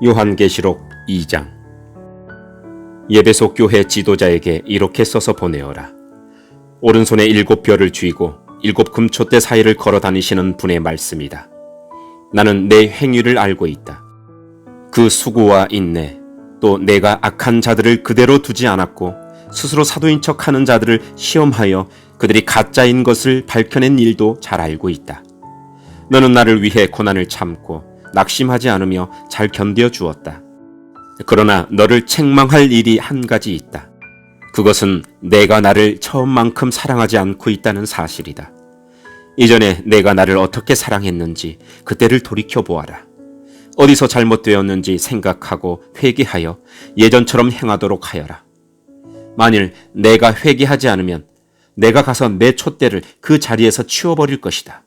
요한계시록 2장. 예배소 교회 지도자에게 이렇게 써서 보내어라. 오른손에 7별을 쥐고 7금촛대 사이를 걸어 다니시는 분의 말씀이다. 나는 내 행위를 알고 있다. 그 수고와 인내, 또 내가 악한 자들을 그대로 두지 않았고 스스로 사도인 척하는 자들을 시험하여 그들이 가짜인 것을 밝혀낸 일도 잘 알고 있다. 너는 나를 위해 고난을 참고 낙심하지 않으며 잘 견뎌 주었다. 그러나 너를 책망할 일이 한 가지 있다. 그것은 내가 나를 처음만큼 사랑하지 않고 있다는 사실이다. 이전에 내가 나를 어떻게 사랑했는지 그때를 돌이켜 보아라. 어디서 잘못되었는지 생각하고 회개하여 예전처럼 행하도록 하여라. 만일 내가 회개하지 않으면 내가 가서 내 촛대를 그 자리에서 치워버릴 것이다.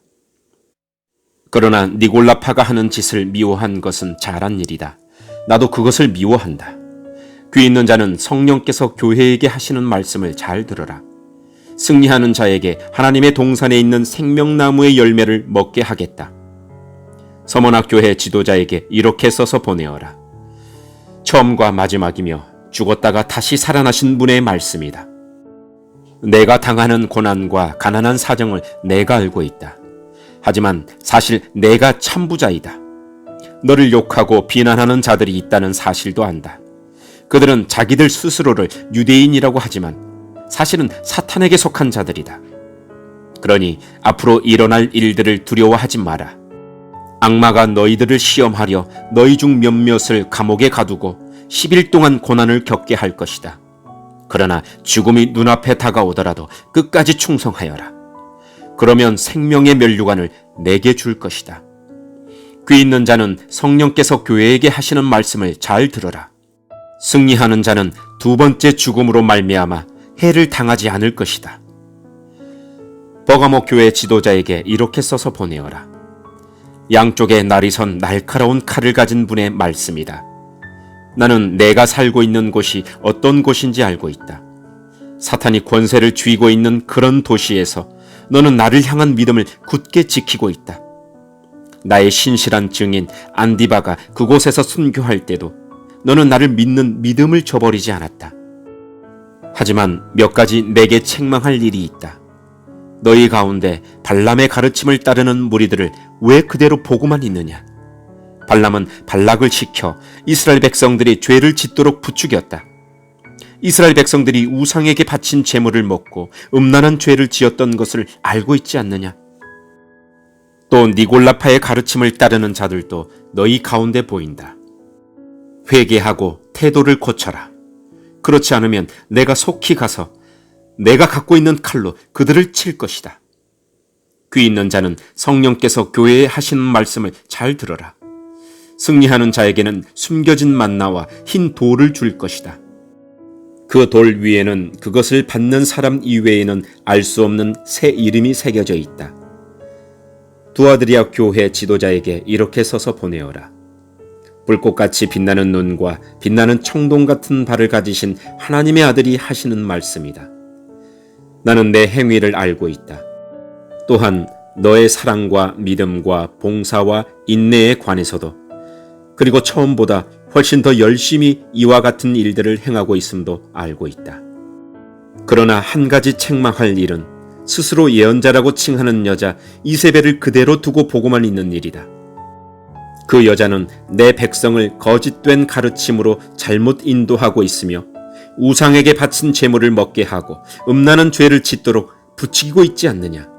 그러나 니골라파가 하는 짓을 미워한 것은 잘한 일이다. 나도 그것을 미워한다. 귀 있는 자는 성령께서 교회에게 하시는 말씀을 잘 들어라. 승리하는 자에게 하나님의 동산에 있는 생명나무의 열매를 먹게 하겠다. 서머나 교회 지도자에게 이렇게 써서 보내어라. 처음과 마지막이며 죽었다가 다시 살아나신 분의 말씀이다. 내가 당하는 고난과 가난한 사정을 내가 알고 있다. 하지만 사실 내가 참부자이다. 너를 욕하고 비난하는 자들이 있다는 사실도 안다. 그들은 자기들 스스로를 유대인이라고 하지만 사실은 사탄에게 속한 자들이다. 그러니 앞으로 일어날 일들을 두려워하지 마라. 악마가 너희들을 시험하려 너희 중 몇몇을 감옥에 가두고 10일 동안 고난을 겪게 할 것이다. 그러나 죽음이 눈앞에 다가오더라도 끝까지 충성하여라. 그러면 생명의 면류관을 내게 줄 것이다. 귀 있는 자는 성령께서 교회에게 하시는 말씀을 잘 들어라. 승리하는 자는 두 번째 죽음으로 말미암아 해를 당하지 않을 것이다. 버가모 교회 지도자에게 이렇게 써서 보내어라. 양쪽에 날이 선 날카로운 칼을 가진 분의 말씀이다. 나는 내가 살고 있는 곳이 어떤 곳인지 알고 있다. 사탄이 권세를 쥐고 있는 그런 도시에서 너는 나를 향한 믿음을 굳게 지키고 있다. 나의 신실한 증인 안디바가 그곳에서 순교할 때도 너는 나를 믿는 믿음을 저버리지 않았다. 하지만 몇 가지 내게 책망할 일이 있다. 너희 가운데 발람의 가르침을 따르는 무리들을 왜 그대로 보고만 있느냐? 발람은 발락을 시켜 이스라엘 백성들이 죄를 짓도록 부추겼다. 이스라엘 백성들이 우상에게 바친 제물을 먹고 음란한 죄를 지었던 것을 알고 있지 않느냐? 또 니골라파의 가르침을 따르는 자들도 너희 가운데 보인다. 회개하고 태도를 고쳐라. 그렇지 않으면 내가 속히 가서 내가 갖고 있는 칼로 그들을 칠 것이다. 귀 있는 자는 성령께서 교회에 하시는 말씀을 잘 들어라. 승리하는 자에게는 숨겨진 만나와 흰 돌을 줄 것이다. 그 돌 위에는 그것을 받는 사람 이외에는 알 수 없는 새 이름이 새겨져 있다. 두아드리아 교회 지도자에게 이렇게 써서 보내어라. 불꽃같이 빛나는 눈과 빛나는 청동 같은 발을 가지신 하나님의 아들이 하시는 말씀이다. 나는 내 행위를 알고 있다. 또한 너의 사랑과 믿음과 봉사와 인내에 관해서도, 그리고 처음보다 훨씬 더 열심히 이와 같은 일들을 행하고 있음도 알고 있다. 그러나 한 가지 책망할 일은 스스로 예언자라고 칭하는 여자 이세벨을 그대로 두고 보고만 있는 일이다. 그 여자는 내 백성을 거짓된 가르침으로 잘못 인도하고 있으며 우상에게 바친 제물을 먹게 하고 음란한 죄를 짓도록 부추기고 있지 않느냐?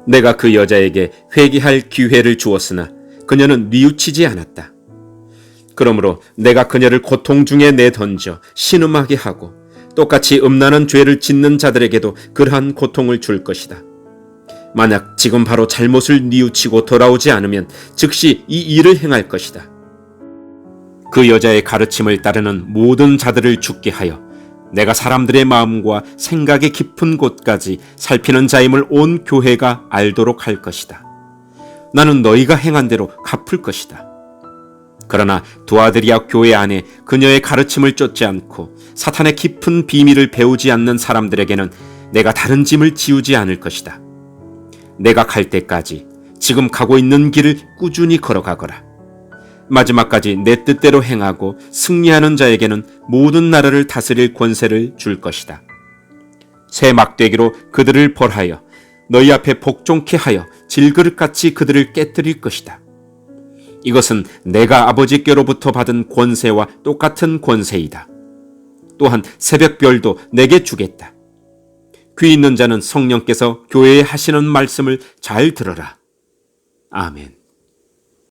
내가 그 여자에게 회개할 기회를 주었으나 그녀는 뉘우치지 않았다. 그러므로 내가 그녀를 고통 중에 내던져 신음하게 하고 똑같이 음란한 죄를 짓는 자들에게도 그러한 고통을 줄 것이다. 만약 지금 바로 잘못을 뉘우치고 돌아오지 않으면 즉시 이 일을 행할 것이다. 그 여자의 가르침을 따르는 모든 자들을 죽게 하여 내가 사람들의 마음과 생각의 깊은 곳까지 살피는 자임을 온 교회가 알도록 할 것이다. 나는 너희가 행한 대로 갚을 것이다. 그러나 두아드리아 교회 안에 그녀의 가르침을 쫓지 않고 사탄의 깊은 비밀을 배우지 않는 사람들에게는 내가 다른 짐을 지우지 않을 것이다. 내가 갈 때까지 지금 가고 있는 길을 꾸준히 걸어가거라. 마지막까지 내 뜻대로 행하고 승리하는 자에게는 모든 나라를 다스릴 권세를 줄 것이다. 새 막대기로 그들을 벌하여 너희 앞에 복종케 하여 질그릇같이 그들을 깨뜨릴 것이다. 이것은 내가 아버지께로부터 받은 권세와 똑같은 권세이다. 또한 새벽별도 내게 주겠다. 귀 있는 자는 성령께서 교회에 하시는 말씀을 잘 들으라. 아멘.